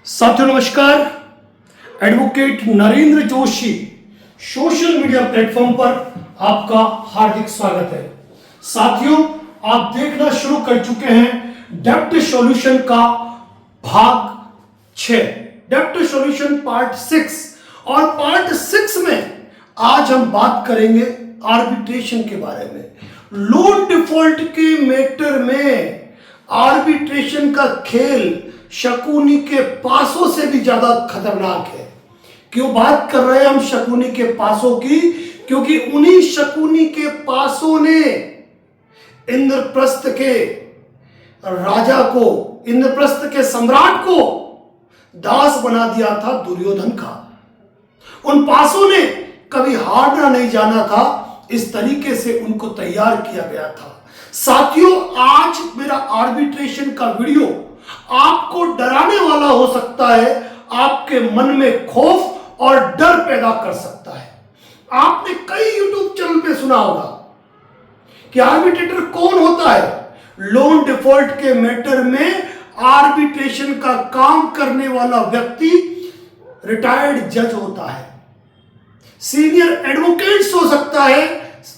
साथियों नमस्कार। Advocate Narendra Joshi social media platform पर आपका हार्दिक स्वागत है। साथियों, आप देखना शुरू कर चुके हैं डेब्ट सॉल्यूशन का भाग 6, डेब्ट सॉल्यूशन पार्ट 6। और पार्ट 6 में आज हम बात करेंगे आर्बिट्रेशन के बारे में। लोन डिफॉल्ट के मैटर में आर्बिट्रेशन का खेल शकुनी के पासों से भी ज्यादा खतरनाक है। क्यों बात कर रहे हैं हम शकुनी के पासों की? क्योंकि उन्हीं शकुनी के पासों ने इंद्रप्रस्थ के राजा को, इंद्रप्रस्थ के सम्राट को दास बना दिया था दुर्योधन का। उन पासों ने कभी हारना नहीं जाना था, इस तरीके से उनको तैयार किया गया था। साथियों, आज मेरा आर्बिट्रेशन का वीडियो आपको डराने वाला हो सकता है, आपके मन में खौफ और डर पैदा कर सकता है। आपने कई YouTube चैनल पे सुना होगा कि आर्बिट्रेटर कौन होता है। लोन डिफॉल्ट के मैटर में आर्बिट्रेशन का काम करने वाला व्यक्ति रिटायर्ड जज होता है, सीनियर एडवोकेट्स हो सकता है,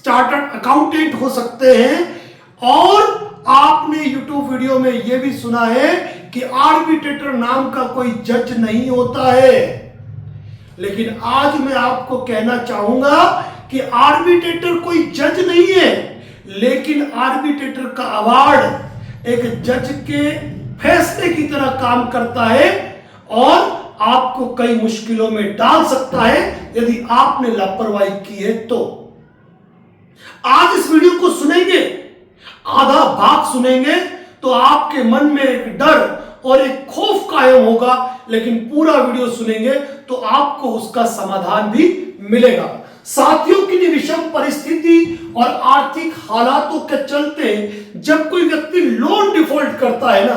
चार्टर्ड अकाउंटेंट हो सकते हैं। और आपने YouTube वीडियो में यह भी सुना है कि आर्बिट्रेटर नाम का कोई जज नहीं होता है। लेकिन आज मैं आपको कहना चाहूंगा कि आर्बिट्रेटर कोई जज नहीं है, लेकिन आर्बिट्रेटर का अवार्ड एक जज के फैसले की तरह काम करता है और आपको कई मुश्किलों में डाल सकता है यदि आपने लापरवाही की है तो। आज इस वीडियो को सुनेंगे, आधा भाग सुनेंगे तो आपके मन में एक डर और एक खौफ कायम होगा, लेकिन पूरा वीडियो सुनेंगे तो आपको उसका समाधान भी मिलेगा। साथियों, की विषम परिस्थिति और आर्थिक हालातों के चलते जब कोई व्यक्ति लोन डिफॉल्ट करता है ना,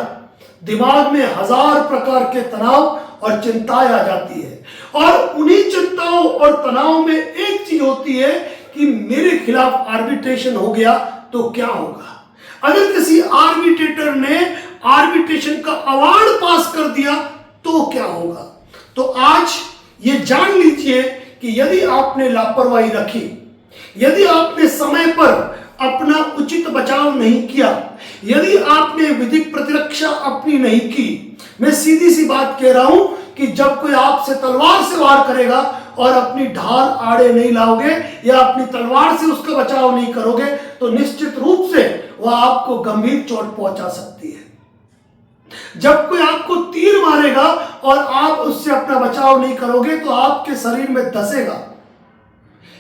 दिमाग में हजार प्रकार के तनाव और चिंताएं आ जाती है। और उन्हीं चिंताओं और तनाव में एक चीज होती है कि मेरे खिलाफ आर्बिट्रेशन हो गया तो क्या होगा। अगर किसी आर्बिट्रेटर ने आर्बिट्रेशन का अवार्ड पास कर दिया तो क्या होगा। तो आज ये जान लीजिए कि यदि आपने लापरवाही रखी, यदि आपने समय पर अपना उचित बचाव नहीं किया, यदि आपने विधिक प्रतिरक्षा अपनी नहीं की, मैं सीधी सी बात कह रहा हूं कि जब कोई आपसे तलवार से वार करेगा और अपनी ढाल आड़े नहीं लाओगे या अपनी तलवार से उसका बचाव नहीं करोगे तो निश्चित रूप से वह आपको गंभीर चोट पहुंचा सकती है। जब कोई आपको तीर मारेगा और आप उससे अपना बचाव नहीं करोगे तो आपके शरीर में धसेगा।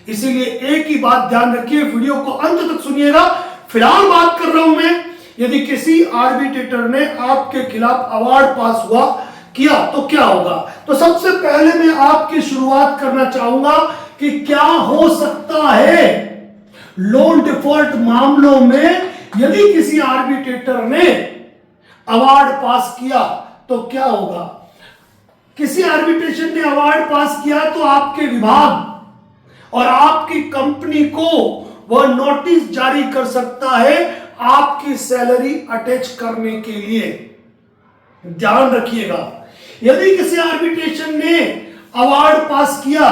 इसीलिए एक ही बात ध्यान रखिए, वीडियो को अंत तक सुनिएगा। फिलहाल बात कर रहा हूं मैं, यदि किसी आर्बिट्रेटर ने आपके खिलाफ अवार्ड पास किया तो क्या होगा। तो सबसे पहले मैं आपकी शुरुआत करना चाहूंगा कि क्या हो सकता है लोन डिफॉल्ट मामलों में यदि किसी आर्बिट्रेटर ने अवार्ड पास किया तो क्या होगा। किसी आर्बिट्रेशन ने अवार्ड पास किया तो आपके विभाग और आपकी कंपनी को वह नोटिस जारी कर सकता है आपकी सैलरी अटैच करने के लिए। ध्यान रखिएगा, यदि किसी आर्बिट्रेशन ने अवार्ड पास किया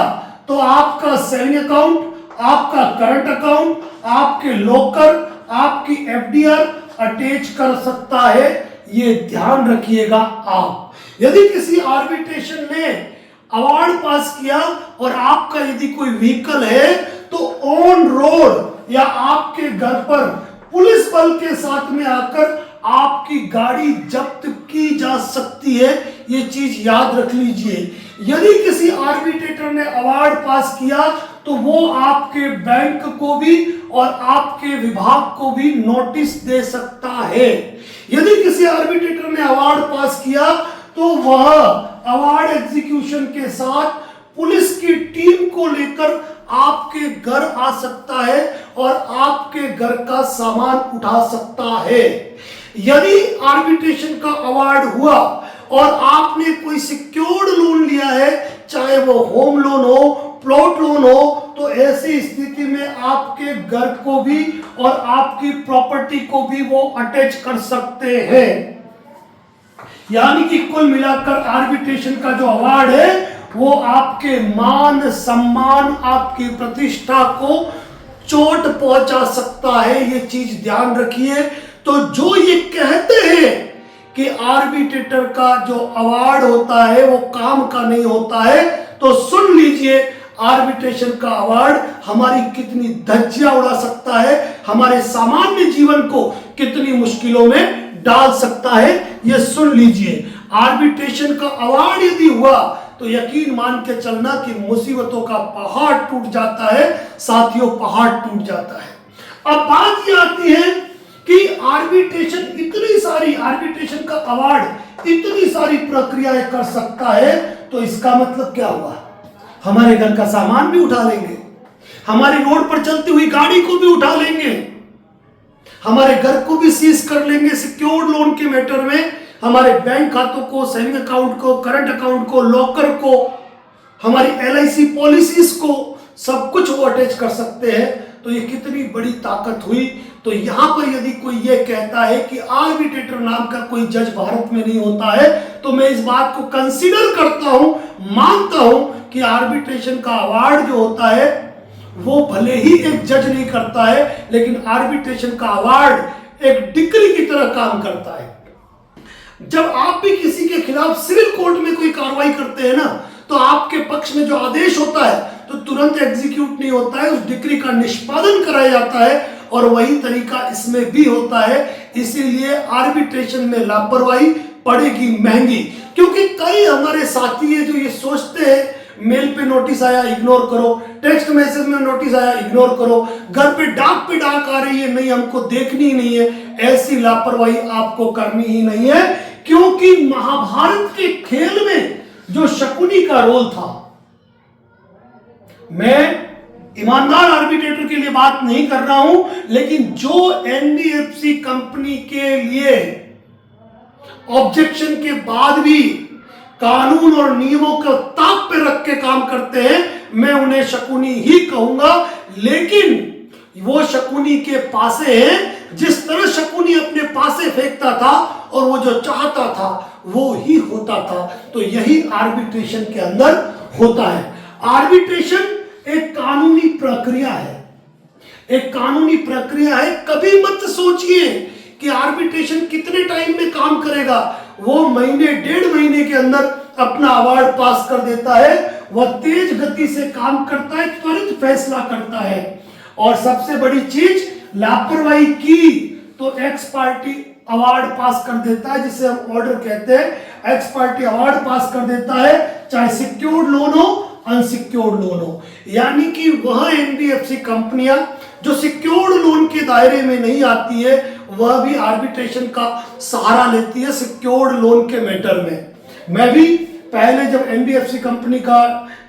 तो आपका सेविंग अकाउंट, आपका करंट अकाउंट, आपके लॉकर, आपकी एफडीआर अटैच कर सकता है। ये ध्यान रखिएगा आप। यदि किसी आर्बिट्रेशन ने अवार्ड पास किया और आपका यदि कोई व्हीकल है तो ऑन रोड या आपके घर पर पुलिस बल के साथ में आकर आपकी गाड़ी जब्त की जा सकती है। ये चीज याद रख लीजिए। यदि किसी आर्बिट्रेटर ने अवार्ड पास किया तो वो आपके बैंक को भी और आपके विभाग को भी नोटिस दे सकता है। यदि किसी आर्बिट्रेटर ने अवार्ड पास किया तो वह अवार्ड एग्जीक्यूशन के साथ पुलिस की टीम को लेकर आपके घर आ सकता है और आपके घर का सामान उठा सकता है। यदि आर्बिट्रेशन का अवार्ड हुआ और आपने कोई सिक्योर्ड लोन लिया है, चाहे वो होम लोन हो, प्लॉट लोन हो, तो ऐसी स्थिति में आपके घर को भी और आपकी प्रॉपर्टी को भी वो अटैच कर सकते हैं। यानी कि कुल मिलाकर आर्बिट्रेशन का जो अवार्ड है वो आपके मान सम्मान, आपकी प्रतिष्ठा को चोट पहुंचा सकता है, ये चीज ध्यान रखिए। तो जो ये कहते हैं कि आर्बिट्रेटर का जो अवार्ड होता है वो काम का नहीं होता है, तो सुन लीजिए, आर्बिट्रेशन का अवार्ड हमारी कितनी धज्जियां उड़ा सकता है, हमारे सामान्य जीवन को कितनी मुश्किलों में डाल सकता है, ये सुन लीजिए। आर्बिट्रेशन का अवार्ड यदि हुआ तो यकीन मान के चलना कि मुसीबतों का पहाड़ टूट जाता है। साथियों, पहाड़ टूट जाता है। अब बात ये आती है कि आर्बिट्रेशन आर्बिट्रेशन का अवार्ड इतनी सारी प्रक्रियाएं कर सकता है, तो इसका मतलब क्या हुआ? हमारे घर का सामान भी उठा लेंगे, हमारी रोड पर चलती हुई गाड़ी को भी उठा लेंगे, हमारे घर को भी सीज कर लेंगे। सिक्योर्ड लोन के मैटर में हमारे बैंक खातों को, सेविंग अकाउंट को, करंट अकाउंट को, लॉकर को, हमारी LIC पॉलिसीज को, सब कुछ वो अटैच कर सकते हैं। तो ये कितनी बड़ी ताकत हुई। तो यहां पर यदि कोई ये कहता है कि आर्बिट्रेटर नाम का कोई जज भारत में नहीं होता है, तो मैं इस बात को कंसीडर करता हूं, मानता हूं कि आर्बिट्रेशन का अवार्ड जो होता है वो भले ही एक जज नहीं करता है, लेकिन आर्बिट्रेशन का अवार्ड एक डिग्री की तरह काम करता है। जब आप भी किसी के खिलाफ सिविल कोर्ट में कोई कार्रवाई करते हैं ना, तो आपके पक्ष में जो आदेश होता है तो तुरंत एग्जीक्यूट नहीं होता है, उस डिक्री का निष्पादन कराया जाता है। और वही तरीका इसमें भी होता है। इसीलिए आर्बिट्रेशन में लापरवाही पड़ेगी महंगी, क्योंकि कई हमारे साथी है जो ये सोचते हैं मेल पे नोटिस आया इग्नोर करो, टेक्स्ट मैसेज में नोटिस आया इग्नोर करो, घर पे डाक आ रही है नहीं हमको देखनी ही नहीं है। ऐसी लापरवाही आपको करनी ही नहीं है, क्योंकि महाभारत के खेल में जो शकुनी का रोल था, मैं ईमानदार आर्बिट्रेटर के लिए बात नहीं कर रहा हूं, लेकिन जो NBFC कंपनी के लिए ऑब्जेक्शन के बाद भी कानून और नियमों को ताक पे रख के काम करते हैं, मैं उन्हें शकुनी ही कहूंगा। लेकिन वो शकुनी के पासे हैं, जिस तरह शकुनी अपने पासे फेंकता था और वो जो चाहता था वो ही होता था। तो यही आर्बिट्रेशन के अंदर होता है। आर्बिट्रेशन एक कानूनी प्रक्रिया है, एक कानूनी प्रक्रिया है। कभी मत सोचिए कि आर्बिट्रेशन कितने टाइम में काम करेगा। वो महीने 1.5 महीने के अंदर अपना अवार्ड पास कर देता है। वह तेज गति से काम करता है, त्वरित फैसला करता है। और सबसे बड़ी चीज, लापरवाही की तो एक्स पार्टी अवार्ड पास कर देता है, जिसे हम ऑर्डर कहते हैं। एक्स पार्टी अवार्ड पास कर देता है, चाहे सिक्योर्ड लोन हो अनसिक्योर्ड लोन हो। यानी कि वह NBFC कंपनियां जो सिक्योर्ड लोन के दायरे में नहीं आती है, वह भी आर्बिट्रेशन का सहारा लेती है सिक्योर्ड लोन के मैटर में। मैं भी पहले जब NBFC कंपनी का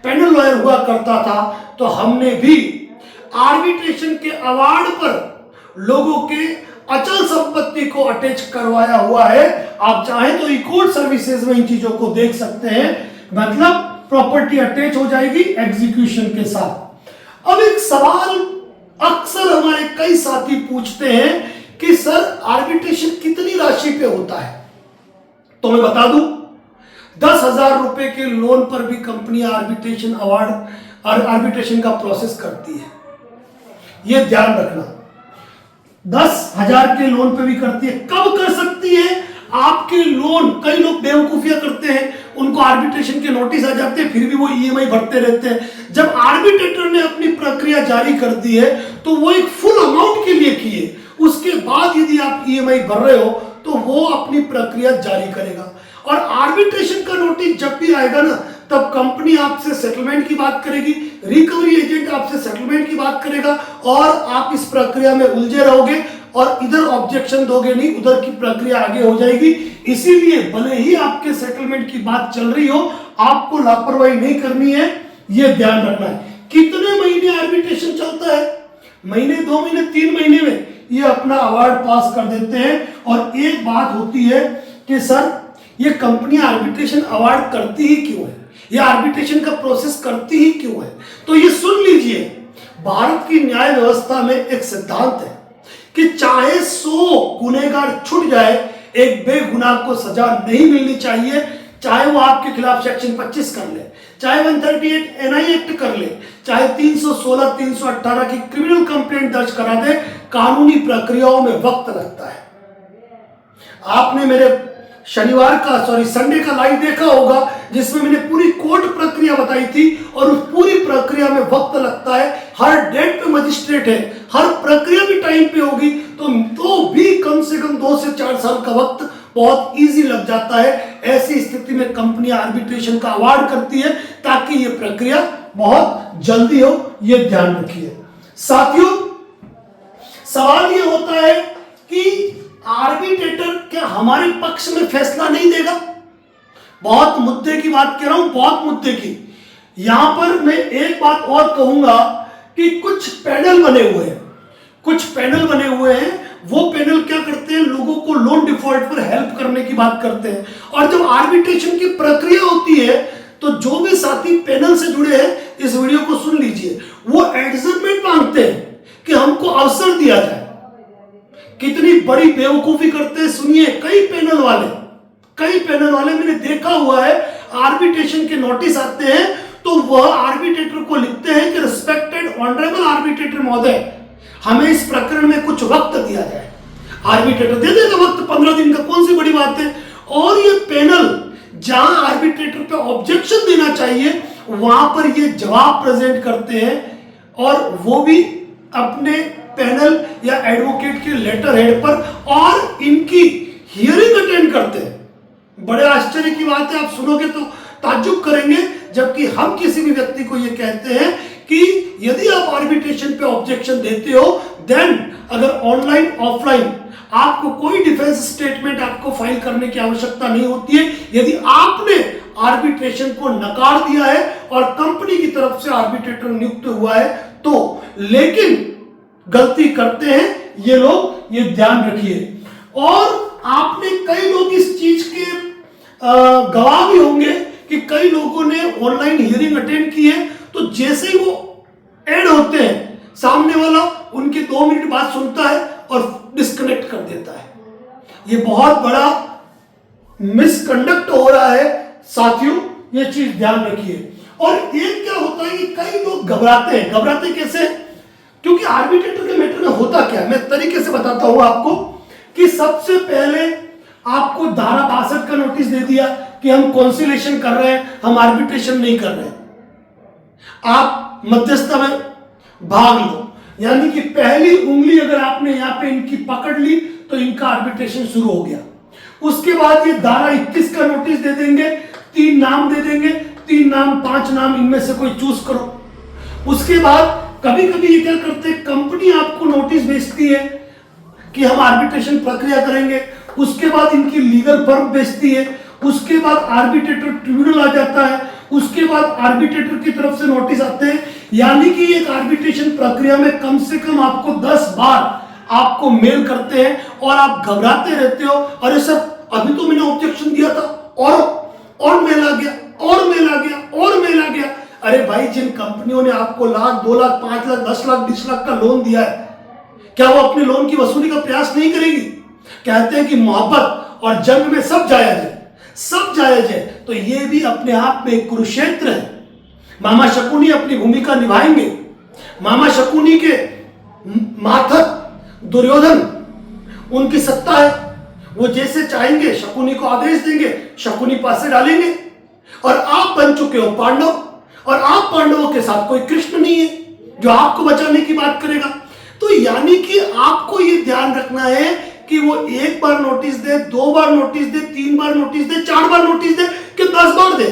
पैनल लॉयर हुआ करता था, तो हमने भी आर्बिट्रेशन के अवार्ड पर लोगों के अचल संपत्ति को अटैच करवाया हुआ है। आप चाहें तो ई-कोर्ट सर्विसेज में इन चीजों को देख सकते हैं। मतलब प्रॉपर्टी अटैच हो जाएगी एग्जीक्यूशन के साथ। अब एक सवाल अक्सर हमारे कई साथी पूछते हैं कि सर आर्बिट्रेशन कितनी राशि पे होता है? तो मैं बता दूं, 10,000 रुपए के लोन पर भी कंपनियां आर्बिट्रेशन अवार्ड और आर्बिट्रेशन का प्रोसेस करती है। यह ध्यान रखना, 10,000 के लोन पे भी करती है। कब कर सकती है? आपके लोन, कई लोग बेवकूफियां करते हैं, उनको आर्बिट्रेशन के नोटिस आ जाते हैं, फिर भी वो EMI भरते रहते हैं। जब आर्बिट्रेटर ने अपनी प्रक्रिया जारी कर दी है, तो वो एक फुल अमाउंट के लिए किए, उसके बाद यदि आप EMI भर रहे हो तो वो अपनी प्रक्रिया जारी करेगा। और आर्बिट्रेशन का नोटिस जब भी आएगा ना, तब कंपनी आपसे सेटलमेंट की बात करेगी, रिकवरी एजेंट आपसे सेटलमेंट की बात करेगा, और आप इस प्रक्रिया में उलझे रहोगे और इधर ऑब्जेक्शन दोगे नहीं, उधर की प्रक्रिया आगे हो जाएगी। इसीलिए भले ही आपके सेटलमेंट की बात चल रही हो, आपको लापरवाही नहीं करनी है, यह ध्यान रखना है। कितने महीने आर्बिट्रेशन चलता है? महीने, 2 महीने, 3 महीने में ये अपना अवार्ड पास कर देते हैं। और एक बात होती है कि सर ये कंपनी आर्बिट्रेशन अवार्ड करती ही क्यों है, ये आर्बिट्रेशन का प्रोसेस करती ही क्यों है? तो ये सुन लीजिए, भारत की न्याय व्यवस्था में एक सिद्धांत है कि चाहे 100 गुनहगार छूट जाए, एक बेगुनाह को सजा नहीं मिलनी चाहिए, चाहे वो आपके खिलाफ सेक्शन 25 कर ले, चाहे 138 एनआई एक्ट कर ले, चाहे 316 318 की क्रिमिनल कंप्लेंट दर्ज करा दे, कानूनी प्रक्रियाओं में वक्त लगता है। आपने मेरे संडे का लाइव देखा होगा जिसमें मैंने पूरी कोर्ट प्रक्रिया बताई थी, और उस पूरी प्रक्रिया में वक्त लगता है। हर डेट पे मजिस्ट्रेट है, हर प्रक्रिया भी टाइम पे होगी, तो भी कम से कम 2 से 4 साल का वक्त बहुत इजी लग जाता है। ऐसी स्थिति में कंपनी आर्बिट्रेशन का अवार्ड करती है ताकि ये प्रक्रिया बहुत जल्दी हो, ये ध्यान रखिए। साथियों, सवाल ये होता है कि आर्बिट्रेटर क्या हमारे पक्ष में फैसला नहीं देगा? बहुत मुद्दे की बात कह रहा हूं, बहुत मुद्दे की। यहां पर मैं एक बात और कहूंगा कि कुछ पैनल बने हुए हैं, वो पैनल क्या करते हैं, लोगों को लोन डिफॉल्ट पर हेल्प करने की बात करते हैं। और जब आर्बिट्रेशन की प्रक्रिया होती है तो जो भी साथी पैनल से जुड़े हैं इस वीडियो को सुन लीजिए, वो एडजमेंट मांगते हैं कि हमको अवसर दिया जाए। कितनी बड़ी बेवकूफी करते हैं सुनिए। कई पैनल वाले मैंने देखा हुआ है, आर्बिट्रेशन के नोटिस आते हैं तो वह आर्बिट्रेटर को लिखते हैं कि रिस्पेक्टेड ऑनरेबल आर्बिट्रेटर महोदय, हमें इस प्रकरण में कुछ वक्त दिया जाए। आर्बिट्रेटर दे देगा वक्त, 15 दिन का, कौन सी बड़ी बात है। और ये पैनल जहां आर्बिट्रेटर पे ऑब्जेक्शन देना चाहिए वहां पर ये जवाब प्रेजेंट करते हैं, और वो भी अपने पैनल या एडवोकेट के लेटर हेड पर, और इनकी हियरिंग अटेंड करते हैं। बड़े आश्चर्य की बात है, आप सुनोगे तो ताज्जुब करेंगे। जबकि हम किसी भी व्यक्ति को यह कहते हैं कि यदि आप आर्बिट्रेशन पे ऑब्जेक्शन देते हो, देन अगर ऑनलाइन ऑफलाइन आपको कोई डिफेंस स्टेटमेंट आपको फाइल करने की आवश्यकता नहीं होती है यदि आपने आर्बिट्रेशन को नकार दिया है और कंपनी की तरफ से आर्बिट्रेटर नियुक्त हुआ है तो। लेकिन गलती करते हैं ये लोग, ये ध्यान रखिए। और आपने कई लोग इस चीज के गवाह भी होंगे कि कई लोगों ने ऑनलाइन हियरिंग अटेंड की है, तो जैसे ही वो ऐड होते हैं सामने वाला उनके 2 मिनट बाद सुनता है और डिस्कनेक्ट कर देता है। ये बहुत बड़ा मिसकंडक्ट हो रहा है साथियों, ये चीज ध्यान रखिए। और एक क्या होता है कि कई लोग घबराते कैसे, क्योंकि आर्बिट्रेटर के मैटर में होता क्या है, मैं तरीके से बताता हूं आपको कि सबसे पहले आपको धारा 62 का नोटिस दे दिया कि हम कॉन्सिलेशन कर रहे हैं, हम आर्बिट्रेशन नहीं कर रहे हैं, आप मध्यस्थता में भाग लो। यानी कि पहली उंगली अगर आपने यहां पे इनकी पकड़ ली तो इनका आर्बिट्रेशन शुरू हो गया। उसके बाद ये धारा 21 का नोटिस दे देंगे, 3 नाम दे देंगे, 3 नाम 5 नाम इनमें से कोई चूज करो। उसके बाद कभी कभी ये क्या करते हैं, कंपनी आपको नोटिस भेजती है कि हम आर्बिट्रेशन प्रक्रिया करेंगे, उसके बाद इनकी लीगल फर्म भेजती है, उसके बाद आर्बिट्रेटर ट्रिब्यूनल आ जाता है, उसके बाद आर्बिट्रेटर की तरफ से नोटिस आते हैं। यानी कि एक आर्बिट्रेशन प्रक्रिया में कम से कम आपको 10 बार आपको मेल करते हैं और आप घबराते रहते हो, अरे सर अभी तो मैंने ऑब्जेक्शन दिया था और मेल आ गया और मेल आ गया और मेल आ गया। अरे भाई, जिन कंपनियों ने आपको लाख 2 लाख 5 लाख 10 लाख 20 लाख का लोन दिया है, क्या वो अपने लोन की वसूली का प्रयास नहीं करेगी? कहते हैं कि मोहब्बत और जंग में सब जायज है, तो ये भी अपने आप में एक कुरुक्षेत्र है। मामा शकुनी अपनी भूमिका निभाएंगे। मामा शकुनी के माथक दुर्योधन, उनकी सत्ता है, वो जैसे चाहेंगे शकुनी को आदेश देंगे, शकुनी पासे डालेंगे। और आप बन चुके हो पांडव, और आप पांडवों के साथ कोई कृष्ण नहीं है जो आपको बचाने की बात करेगा। तो यानी कि आपको ये ध्यान रखना है कि वो 1 बार नोटिस दे, 2 बार नोटिस दे, 3 बार नोटिस दे, 4 बार नोटिस दे कि 10 बार दे,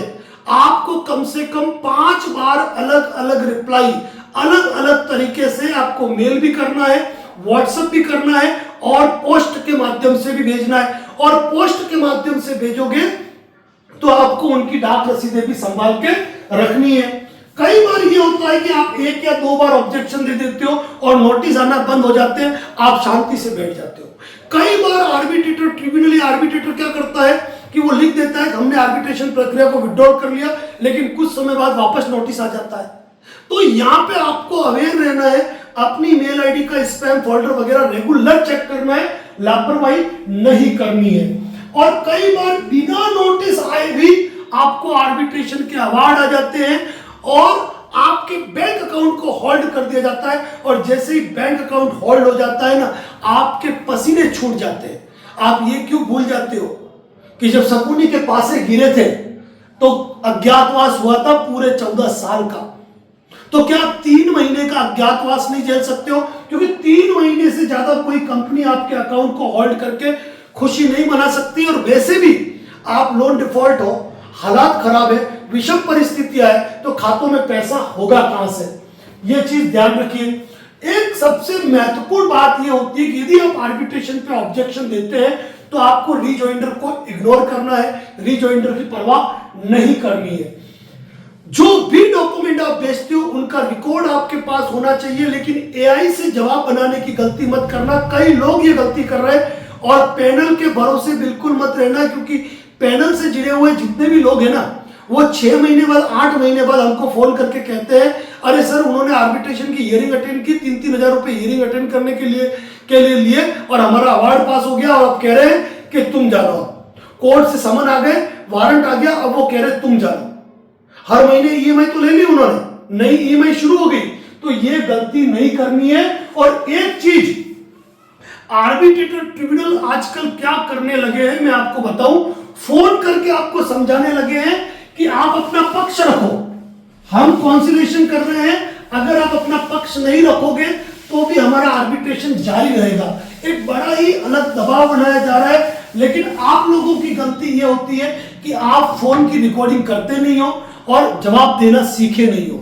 आपको कम से कम 5 बार अलग अलग रिप्लाई, अलग अलग तरीके से आपको मेल भी करना है, व्हाट्सएप भी करना है और पोस्ट के माध्यम से भी भेजना है। और पोस्ट के माध्यम से भेजोगे तो आपको उनकी डाक रसीदें भी संभाल के रखनी है। कई बार ये होता है कि आप 1 या 2 बार ऑब्जेक्शन दे देते हो और नोटिस आना बंद हो जाते हैं, आप शांति से बैठ जाते हो। कई बार आर्बिट्रेटर ट्रिब्यूनल आर्बिट्रेटर क्या करता है कि वो लिख देता है कि हमने आर्बिट्रेशन प्रक्रिया को विड्रॉ कर लिया, लेकिन कुछ समय बाद वापस नोटिस आ जाता है। तो यहाँ पे आपको अवेयर रहना है, अपनी मेल आईडी का स्पैम फोल्डर वगैरह रेगुलर चेक करना है लापरवाही नहीं करनी है। और कई बार बिना नोटिस आए भी आपको आर्बिट्रेशन के अवार्ड आ जाते हैं और आपके बैंक अकाउंट को होल्ड कर दिया जाता है, और जैसे ही बैंक अकाउंट होल्ड हो जाता है ना, आपके पसीने छूट जाते हैं। आप ये क्यों भूल जाते हो कि जब शकुनी के पास से गिरे थे तो अज्ञातवास हुआ था पूरे 14 साल का। तो क्या आप 3 महीने का अज्ञातवास नहीं झेल सकते हो? क्योंकि 3 महीने से ज्यादा कोई कंपनी आपके अकाउंट को होल्ड करके खुशी नहीं मना सकती। और वैसे भी आप लोन डिफॉल्ट हो, हालात खराब है, विषम परिस्थितियां है, तो खातों में पैसा होगा कहां से? यह चीज ध्यान रखिए। एक सबसे महत्वपूर्ण बात यह होती है कि यदि आप आर्बिट्रेशन पे ऑब्जेक्शन देते हैं तो आपको रीजॉइंडर को इग्नोर करना है, रीजॉइंडर की परवाह नहीं करनी है। जो भी डॉक्यूमेंट आप भेजते हो उनका रिकॉर्ड आपके पास होना चाहिए, लेकिन एआई से जवाब बनाने की गलती मत करना। कई लोग ये गलती कर रहे हैं, और पैनल के भरोसे बिल्कुल मत रहना, क्योंकि पैनल से जुड़े हुए जितने भी लोग हैं ना, वो 6 महीने बाद 8 महीने बाद हमको फोन करके कहते हैं, अरे सर उन्होंने आर्बिट्रेशन की हियरिंग अटेंड की, 3-3 हजार रुपए हियरिंग अटेंड करने के लिए लिए और हमारा अवार्ड पास हो गया, और अब कह रहे हैं कि तुम जानो, कोर्ट से समन आ गए, वारंट आ गया, अब वो कह रहे तुम जानो। हर महीने ईएमआई तो ले ली उन्होंने, नई ईएमआई शुरू हो गई। तो ये गलती नहीं करनी है। और एक चीज, आर्बिट्रेटर ट्रिब्यूनल आजकल क्या करने लगे हैं मैं आपको बताऊं, फोन करके आपको समझाने लगे हैं कि आप अपना पक्ष रखो, हम कॉन्सिलेशन कर रहे हैं, अगर आप अपना पक्ष नहीं रखोगे तो भी हमारा आर्बिट्रेशन जारी रहेगा। एक बड़ा ही अलग दबाव बनाया जा रहा है। लेकिन आप लोगों की गलती यह होती है कि आप फोन की रिकॉर्डिंग करते नहीं हो और जवाब देना सीखे नहीं हो।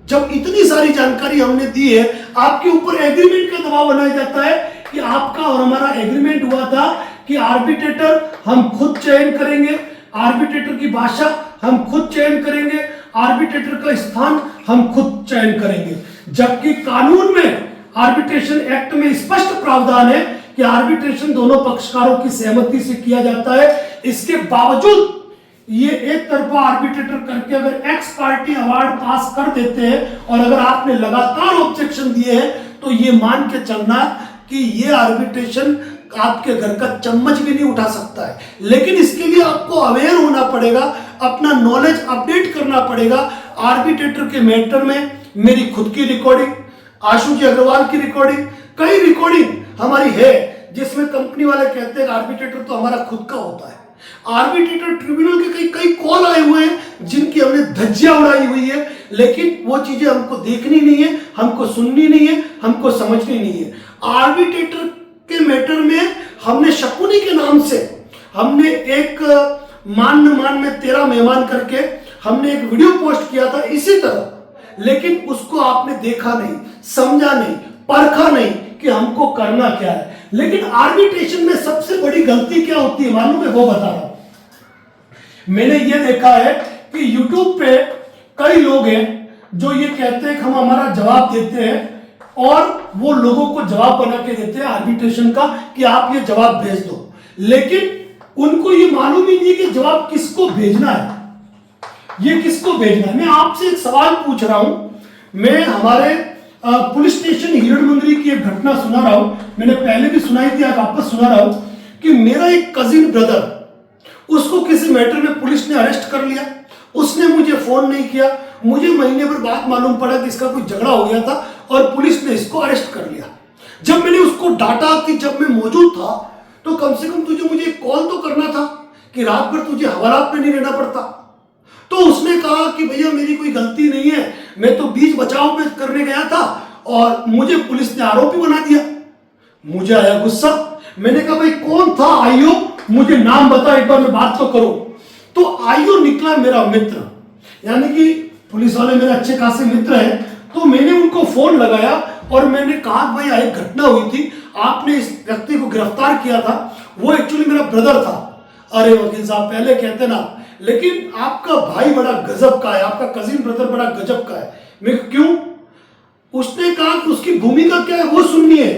जब इतनी सारी जानकारी हमने दी है, आपके ऊपर एग्रीमेंट का दबाव बनाया जाता है कि आपका और हमारा एग्रीमेंट हुआ था कि आर्बिट्रेटर हम खुद चयन करेंगे, आर्बिट्रेटर की भाषा हम खुद चयन करेंगे, आर्बिट्रेटर का स्थान हम खुद चयन करेंगे। जबकि कानून में, आर्बिट्रेशन एक्ट में स्पष्ट प्रावधान है कि आर्बिट्रेशन दोनों पक्षकारों की सहमति से किया जाता है। इसके बावजूद ये एक तरफा आर्बिट्रेटर करके अगर एक्स पार्टी अवार्ड पास कर देते हैं, और अगर आपने लगातार ऑब्जेक्शन दिए हैं, तो ये मान के चलना कि ये आर्बिट्रेशन आपके घर का चम्मच भी नहीं उठा सकता है। लेकिन इसके लिए आपको अवेयर होना पड़ेगा, अपना नॉलेज अपडेट करना पड़ेगा। आर्बिट्रेटर के मैटर में मेरी खुद की रिकॉर्डिंग, आशु जी अग्रवाल की रिकॉर्डिंग, कई रिकॉर्डिंग हमारी है जिसमें कंपनी वाले कहते हैं आर्बिट्रेटर तो हमारा खुद का होता है। आर्बिट्रेटर ट्रिब्यूनल के कई कॉल आए हुए हैं जिनकी हमने धज्जियां उड़ाई हुई है, लेकिन वो चीजें हमको देखनी नहीं है, हमको सुननी नहीं है, हमको समझनी नहीं है। आर्बिट्रेटर के मैटर में हमने शकुनी के नाम से हमने एक मान में 13 मेहमान करके हमने एक वीडियो पोस्ट किया था इसी तरह, लेकिन उसको आपने देखा नहीं, समझा नहीं, परखा नहीं कि हमको करना क्या है। लेकिन आर्बिट्रेशन में सबसे बड़ी गलती क्या होती है मालूम है? वो बता रहा हूं। मैंने ये देखा है कि YouTube पे कई लोग हैं जो ये कहते हैं कि हम हमारा जवाब देते हैं, और वो लोगों को जवाब बना के देते हैं आर्बिट्रेशन का कि आप ये जवाब भेज दो, लेकिन उनको ये मालूम ही नहीं कि जवाब किसको भेजना है, ये किसको भेजना है। मैं आपसे एक सवाल पूछ रहा हूं, मैं हमारे पुलिस स्टेशन हिरणमंगरी की एक घटना सुना रहा हूं, मैंने पहले भी सुनाई थी, आज वापस सुना रहा हूं कि मेरा एक कजिन ब्रदर, उसको किसी मैटर में पुलिस ने अरेस्ट कर लिया, उसने मुझे फोन नहीं किया, मुझे महीने भर बाद मालूम पड़ा कि इसका कोई झगड़ा हो गया था और पुलिस ने इसको अरेस्ट कर लिया। जब मैंने उसको डांटा कि जब मैं मौजूद था तो कम से कम तुझे मुझे कॉल तो करना था कि रात भर तुझे हवालात में नहीं रहना पड़ता। तो उसने कहा कि भैया मेरी कोई गलती नहीं है, मैं तो बीच बचाव में करने गया था और मुझे पुलिस ने आरोपी बना दिया। मुझे आया गुस्सा, मैंने कहा भाई कौन था आईओ, मुझे नाम बता, एक बार मैं बात तो करूं। तो आईओ निकला मेरा मित्र, यानी कि पुलिस वाले मेरे अच्छे खासे मित्र हैं। तो मैंने उनको फोन लगाया और मैंने कहा भाई एक घटना हुई थी, आपने इस व्यक्ति को गिरफ्तार किया था, वो एक्चुअली मेरा ब्रदर था। अरे वकील साहब पहले कहते ना, लेकिन आपका भाई बड़ा गजब का है, आपका कजिन ब्रदर बड़ा गजब का है। मैं क्यों? उसने कहा कि उसकी भूमिका क्या है वो सुननी है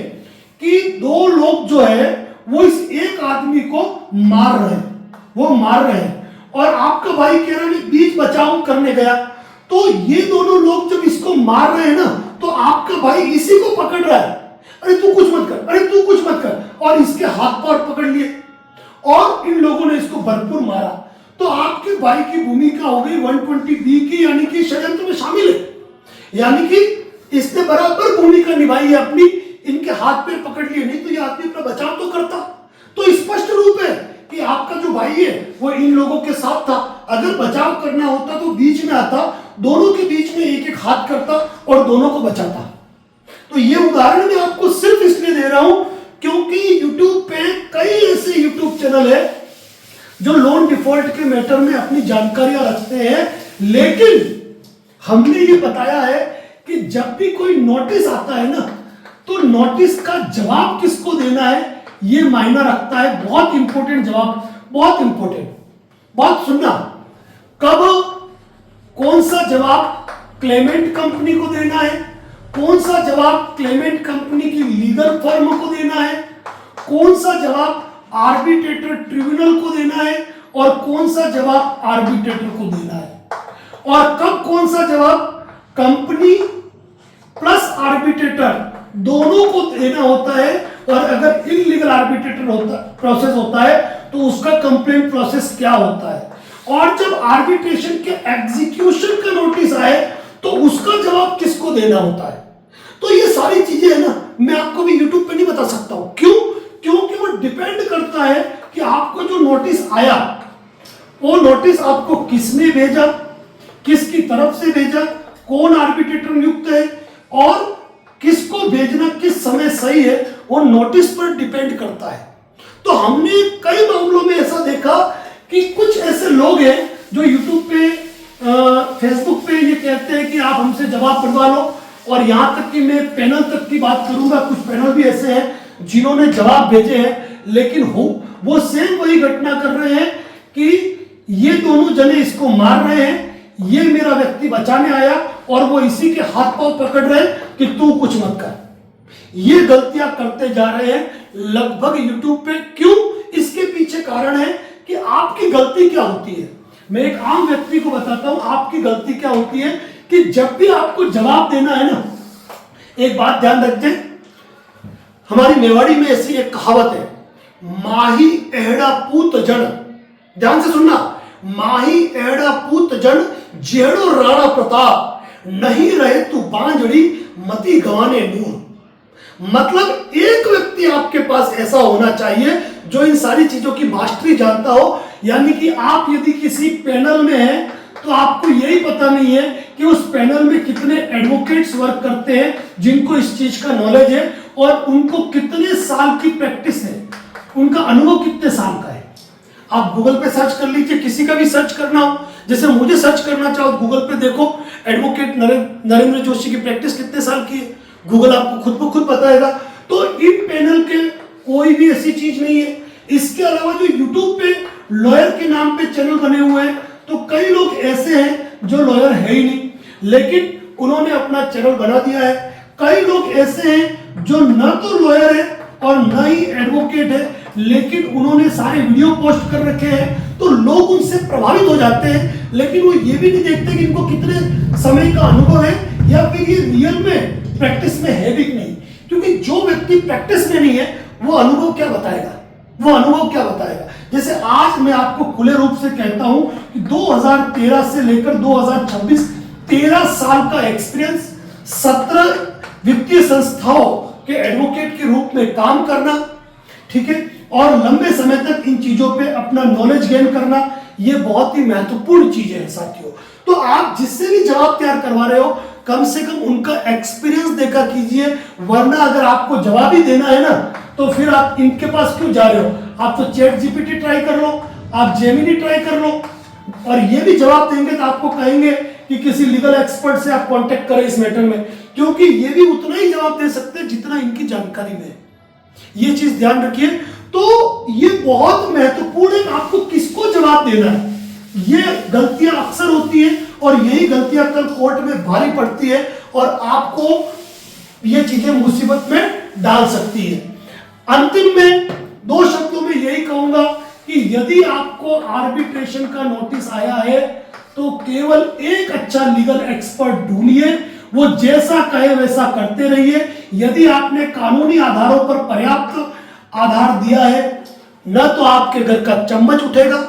कि 2 लोग जो है वो इस एक आदमी को मार रहे हैं, वो मार रहे हैं, और आपका भाई कह रहा है बीच बचाव करने गया। तो ये दोनों लोग जब इसको मार रहे हैं ना, तो आपका भाई इसी को पकड़ रहा है। अरे तू कुछ मत कर, अरे तू कुछ मत कर, और इसके हाथ पैर पकड़ लिए और इन लोगों ने इसको भरपूर मारा। तो आपके भाई की भूमिका हो गई 120B की, यानी कि षड्यंत्र में शामिल है, यानी कि इसने बराबर भूमिका निभाई है अपनी, इनके हाथ पैर पकड़ लिए, नहीं तो ये आदमी अपना बचाव तो करता। तो स्पष्ट रूप है कि आपका जो भाई है वो इन लोगों के साथ था। अगर बचाव करना होता तो बीच में आता, दोनों के बीच में एक एक हाथ करता और दोनों को बचाता। तो ये उदाहरण मैं आपको सिर्फ इसलिए दे रहा हूं क्योंकि YouTube पे कई ऐसे YouTube चैनल है जो लोन डिफॉल्ट के मैटर में अपनी जानकारियां रखते हैं, लेकिन हमने ये बताया है कि जब भी कोई नोटिस आता है ना, तो नोटिस का जवाब किसको देना है ये मायना रखता है। बहुत इंपॉर्टेंट जवाब, बहुत इंपॉर्टेंट, बहुत सुनना। कब कौन सा जवाब क्लेमेंट कंपनी को देना है, कौन सा जवाब क्लेमेंट कंपनी की लीगल फर्म को देना है, कौन सा जवाब आर्बिट्रेटर ट्रिब्यूनल को देना है, और कौन सा जवाब आर्बिट्रेटर को देना है, और कब कौन सा जवाब कंपनी प्लस आर्बिट्रेटर दोनों को देना होता है। और अगर इलीगल आर्बिट्रेटर प्रोसेस होता है तो उसका कंप्लेंट प्रोसेस क्या होता है, और जब आर्बिट्रेशन के एग्जीक्यूशन का नोटिस आए तो उसका जवाब किसको देना होता है। तो ये सारी चीजें है ना, मैं आपको भी YouTube पे नहीं बता सकता हूं। क्यों? क्योंकि वो डिपेंड करता है कि आपको जो नोटिस आया वो नोटिस आपको किसने भेजा, किसकी तरफ से भेजा, कौन आर्बिट्रेटर नियुक्त है, और किसको भेजना किस समय सही है, वो नोटिस पर डिपेंड करता है। तो हमने कई मामलों में ऐसा देखा कि कुछ ऐसे लोग हैं जो YouTube पे फेसबुक पे ये कहते हैं कि आप हमसे जवाब बनवा लो, और यहां तक कि मैं पैनल तक की बात करूंगा, कुछ पैनल भी ऐसे हैं जिन्होंने जवाब भेजे हैं, लेकिन वो सेम वही घटना कर रहे हैं कि ये दोनों जने इसको मार रहे हैं, ये मेरा व्यक्ति बचाने आया, और वो इसी के हाथ पांव पकड़ रहे हैं कि तू कुछ मत कर। ये गलतियां करते जा रहे हैं लगभग YouTube पे। क्यों? इसके पीछे कारण है कि आपकी गलती क्या होती है। मैं एक आम व्यक्ति को बताता हूं आपकी गलती क्या होती है, कि जब भी आपको जवाब देना है ना, एक बात ध्यान रखते, हमारी मेवाड़ी में ऐसी एक कहावत है, माही एहड़ा पूत जड़, ध्यान से सुनना, माही एहड़ा पूत जड़ जेड़ो राणा प्रताप, नहीं रहे तू बांझड़ी मती गवाने नूर। मतलब एक व्यक्ति आपके पास ऐसा होना चाहिए जो इन सारी चीजों की मास्टरी जानता हो। यानी कि आप यदि किसी पैनल में हैं तो आपको यही पता नहीं है कि उस पैनल में कितने एडवोकेट्स वर्क करते हैं जिनको इस चीज का नॉलेज है, और उनको कितने साल की प्रैक्टिस है, उनका अनुभव कितने साल का है। आप गूगल पे सर्च कर लीजिए, किसी का भी सर्च करना हो, जैसे मुझे सर्च करना चाहो गूगल पे देखो एडवोकेट नरेंद्र जोशी की प्रैक्टिस कितने साल की है, गूगल आपको खुद ब खुद बताएगा। तो इन पैनल के कोई भी ऐसी चीज नहीं है। इसके अलावा जो YouTube पे लॉयर के नाम पे चैनल बने हुए हैं, तो कई लोग ऐसे हैं जो लॉयर है ही नहीं, लेकिन उन्होंने अपना चैनल बना दिया है। कई लोग ऐसे हैं जो न तो लॉयर है और न ही एडवोकेट है, लेकिन उन्होंने सारे वीडियो पोस्ट कर रखे हैं, तो लोग उनसे प्रभावित हो जाते हैं, लेकिन वो ये भी नहीं देखते कि इनको कितने समय का अनुभव है, या फिर ये रियल में प्रैक्टिस में है भी नहीं। क्योंकि जो व्यक्ति प्रैक्टिस में नहीं है वो अनुभव क्या बताएगा, वो अनुभव क्या बताएगा। जैसे आज मैं आपको खुले रूप से कहता हूं कि 2013 से लेकर 2026 13 साल का एक्सपीरियंस, 17 वित्तीय संस्थाओं के एडवोकेट के रूप में काम करना, ठीक है, और लंबे समय तक इन चीजों पे अपना नॉलेज गेन करना, ये बहुत ही महत्वपूर्ण चीज है साथियों। तो आप जिससे भी जवाब तैयार करवा रहे हो कम से कम उनका एक्सपीरियंस देखा कीजिए, वरना अगर आपको जवाब ही देना है ना तो फिर आप इनके पास क्यों जा रहे हो। आप तो चैट जीपीटी ट्राई कर लो, आप जेमिनी ट्राई कर लो, और ये भी जवाब देंगे तो आपको कहेंगे कि किसी लीगल एक्सपर्ट से आप कांटेक्ट करें इस मैटर में, क्योंकि ये भी उतना ही जवाब दे सकते हैं जितना इनकी जानकारी में है। ये चीज ध्यान रखिए। तो ये बहुत महत्वपूर्ण है, आपको किसको जवाब देना है। ये गलतियां अक्सर होती है, और यही गलतियां कल कोर्ट में भारी पड़ती है, और आपको ये चीजें मुसीबत में डाल सकती है। अंतिम में 2 शब्दों में यही कहूंगा कि यदि आपको आर्बिट्रेशन का नोटिस आया है तो केवल एक अच्छा लीगल एक्सपर्ट ढूंढिए, वो जैसा कहे वैसा करते रहिए। यदि आपने कानूनी आधारों पर पर्याप्त आधार दिया है, न तो आपके घर का चम्मच उठेगा,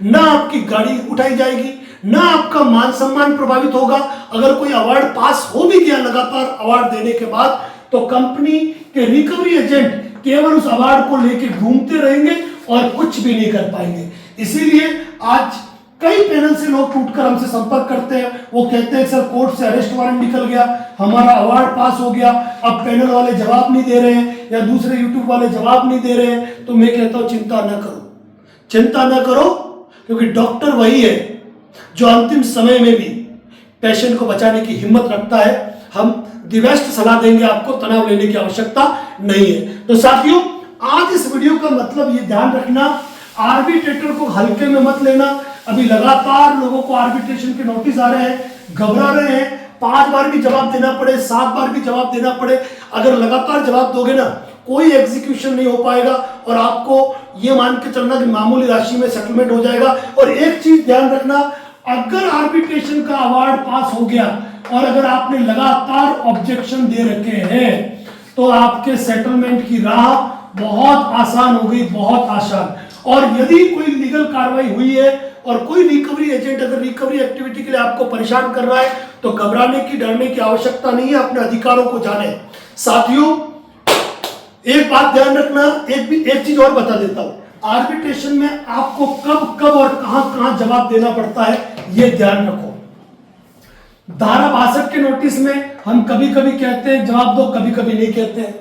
न आपकी गाड़ी उठाई जाएगी, न आपका मान सम्मान प्रभावित होगा। अगर कोई अवार्ड पास हो भी गया लगातार अवार्ड देने के बाद, तो कंपनी के रिकवरी एजेंट केवल उस अवार्ड को लेके घूमते रहेंगे और कुछ भी नहीं कर पाएंगे। इसीलिए आज कई पैनल से लोग टूटकर हमसे संपर्क करते हैं, वो कहते हैं सर कोर्ट से अरेस्ट वारंट निकल गया, हमारा अवार्ड पास हो गया, अब पैनल वाले जवाब नहीं दे रहे हैं या दूसरे यूट्यूब वाले जवाब नहीं दे रहे हैं। तो मैं कहता हूं चिंता ना करो, चिंता ना करो, क्योंकि डॉक्टर वही है जो अंतिम समय में भी पेशेंट को बचाने की हिम्मत रखता है। हम दी बेस्ट सलाह देंगे, आपको तनाव लेने की आवश्यकता नहीं है। तो साथियों, आज इस वीडियो का मतलब ये ध्यान रखना, आर्बिट्रेटर को हल्के में मत लेना। अभी लगातार लोगों को आर्बिट्रेशन के नोटिस आ रहे हैं, घबरा रहे हैं, 5 बार भी जवाब देना पड़े, 7 बार भी जवाब देना पड़े। अगर लगातार जवाब दोगे ना, कोई एग्जीक्यूशन नहीं हो पाएगा और आपको ये मान के चलना कि मामूली राशि में सेटलमेंट हो जाएगा। और एक चीज ध्यान रखना, अगर आर्बिट्रेशन का अवार्ड पास हो गया और अगर आपने लगातार ऑब्जेक्शन दे रखे हैं, तो आपके सेटलमेंट की राह बहुत आसान हो गई, बहुत आसान। और यदि कोई लीगल कार्रवाई हुई है और कोई रिकवरी एजेंट अगर रिकवरी एक्टिविटी के लिए आपको परेशान कर रहा है, तो घबराने की, डरने की आवश्यकता नहीं है, अपने अधिकारों को जाने। साथियों, एक बात ध्यान रखना, एक चीज और बता देता हूं, आर्बिट्रेशन में आपको कब कब और कहां जवाब देना पड़ता है, यह ध्यान रखो। धारा 62 के नोटिस में हम कभी कभी कहते हैं जवाब दो, कभी कभी नहीं कहते हैं।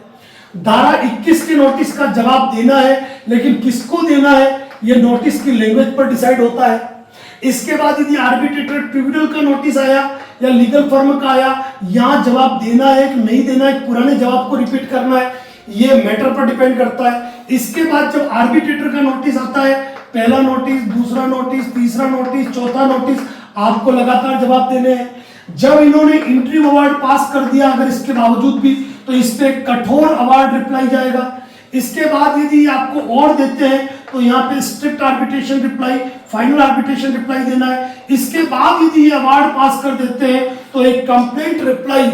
धारा 21 के नोटिस का जवाब देना है, लेकिन किसको देना है यह नोटिस की लैंग्वेज पर डिसाइड होता है। इसके बाद यदि आर्बिट्रेटर ट्रिब्यूनल का नोटिस आया या लीगल फर्म का आया, यहां जवाब देना है कि नहीं देना है, पुराने जवाब को रिपीट करना है, ये मैटर पर डिपेंड करता है। इसके बाद जब आर्बिट्रेटर का नोटिस आता है, पहला नोटिस, दूसरा नोटिस, तीसरा नोटिस, चौथा नोटिस, आपको लगातार जवाब देने हैं। जब इन्होंने इंटरिम अवार्ड पास कर दिया अगर इसके बावजूद भी, तो इस पे कठोर अवार्ड रिप्लाई जाएगा। इसके बाद यदि आपको और देते हैं तो यहाँ पे strict arbitration reply, final arbitration reply देना है। इसके बाद यदि ये अवार्ड पास कर देते हैं तो एक कंप्लेंट रिप्लाई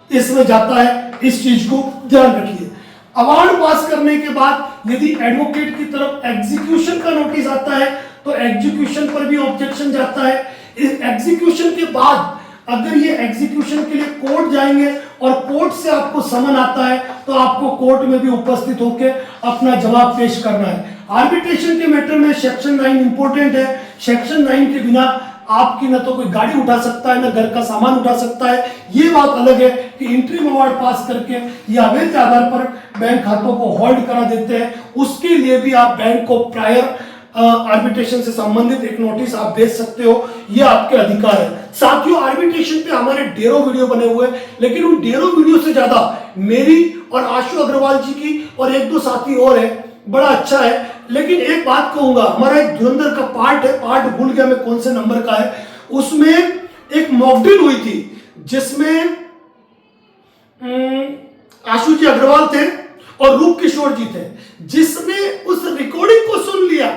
इसमें जाता है। इस चीज को ध्यान रखिए। अवार्ड पास करने के बाद यदि एडवोकेट की तरफ एग्जीक्यूशन का नोटिस आता है, तो एग्जीक्यूशन पर भी ऑब्जेक्शन जाता है। इस एग्जीक्यूशन के बाद अगर ये एग्जीक्यूशन के लिए कोर्ट जाएंगे और कोर्ट से आपको समन आता है, तो आपको कोर्ट में भी उपस्थित होकर अपना जवाब पेश करना है। आर्बिट्रेशन के मैटर में सेक्शन 9 इंपॉर्टेंट है। सेक्शन 9 के बिना आपकी न तो कोई गाड़ी उठा सकता है, न घर का सामान उठा सकता है। ये बात अलग है कि इंटरिम अवार्ड पास करके या अवैध आधार पर बैंक खातों को होल्ड करा देते हैं, उसके लिए भी आप बैंक को प्रायर आर्बिट्रेशन से संबंधित एक नोटिस आप भेज सकते हो, ये आपके अधिकार है। साथियों, आर्बिट्रेशन पे हमारे ढेरों वीडियो बने हुए हैं, लेकिन उन ढेरों वीडियो से ज्यादा मेरी और आशु अग्रवाल जी की और 1-2 साथी और है, बड़ा अच्छा है। लेकिन एक बात कहूंगा, हमारा एक धुरंधर का पार्ट है, पार्ट भूल गया मैं कौन से नंबर का है, उसमें एक मॉकड्रिल हुई थी जिसमें आशु जी अग्रवाल थे और रूप किशोर जी थे। जिसने उस रिकॉर्डिंग को सुन लिया,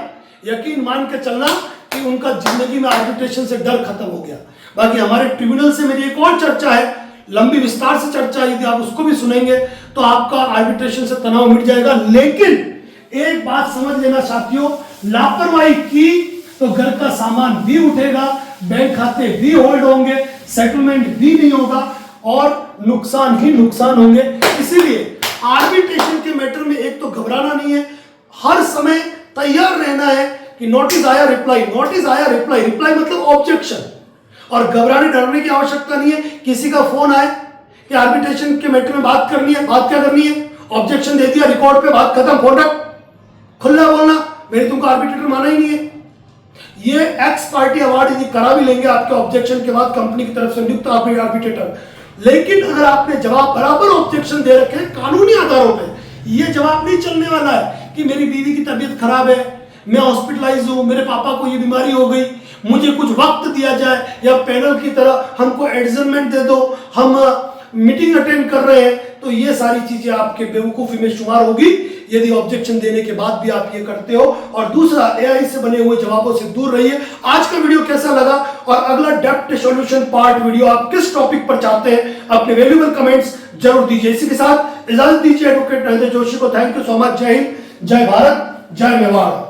यकीन मान के चलना कि उनका जिंदगी में आर्बिट्रेशन से डर खत्म हो गया। बाकी हमारे ट्रिब्यूनल से मेरी एक और चर्चा है, लंबी विस्तार से चर्चा, यदि आप उसको भी सुनेंगे तो आपका आर्बिट्रेशन से तनाव मिट जाएगा। लेकिन एक बात समझ लेना साथियों, लापरवाही की तो घर का सामान भी उठेगा, बैंक खाते भी होल्ड होंगे, सेटलमेंट भी नहीं होगा और नुकसान ही नुकसान होंगे। इसीलिए आर्बिट्रेशन के मैटर में एक तो घबराना नहीं है, हर समय तैयार रहना है कि नोटिस आया रिप्लाई, नोटिस आया रिप्लाई, रिप्लाई मतलब ऑब्जेक्शन, और घबराने डरने की आवश्यकता नहीं है। किसी का फोन आए कि आर्बिट्रेशन के मैटर में बात करनी है, बात क्या करनी है, ऑब्जेक्शन दे दिया, रिकॉर्ड पे बात खत्म, फोन रख, खुला बोलना, मैंने तुमको आर्बिट्रेटर माना ही नहीं है। ये एक्स पार्टी अवार्ड यदि करा भी लेंगे आपके ऑब्जेक्शन के बाद कंपनी की तरफ से नियुक्त आर्बिट्रेटर, लेकिन अगर आपने जवाब बराबर ऑब्जेक्शन दे रखे कानूनी आधारों पे, ये जवाब नहीं चलने वाला है कि मेरी बीवी की तबीयत खराब है, मैं हॉस्पिटलाइज हूं, मेरे पापा को ये बीमारी हो गई, मुझे कुछ वक्त दिया जाए, या पैनल की तरह हमको एडजमेंट दे दो, हम मीटिंग अटेंड कर रहे हैं, तो ये सारी चीजें आपके बेवकूफी में शुमार होगी यदि ऑब्जेक्शन देने के बाद भी आप ये करते हो। और दूसरा, एआई से बने हुए जवाबों से दूर रहिए। आज का वीडियो कैसा लगा और अगला डेप्थ सॉल्यूशन पार्ट वीडियो आप किस टॉपिक पर चाहते हैं, अपने वैल्यूएबल कमेंट्स जरूर दीजिए। इसी के साथ इजाजत दीजिए एडवोकेट नरेंद्र जोशी को। Thank you so much. जय हिंद, जय भारत, जय मेवाड़।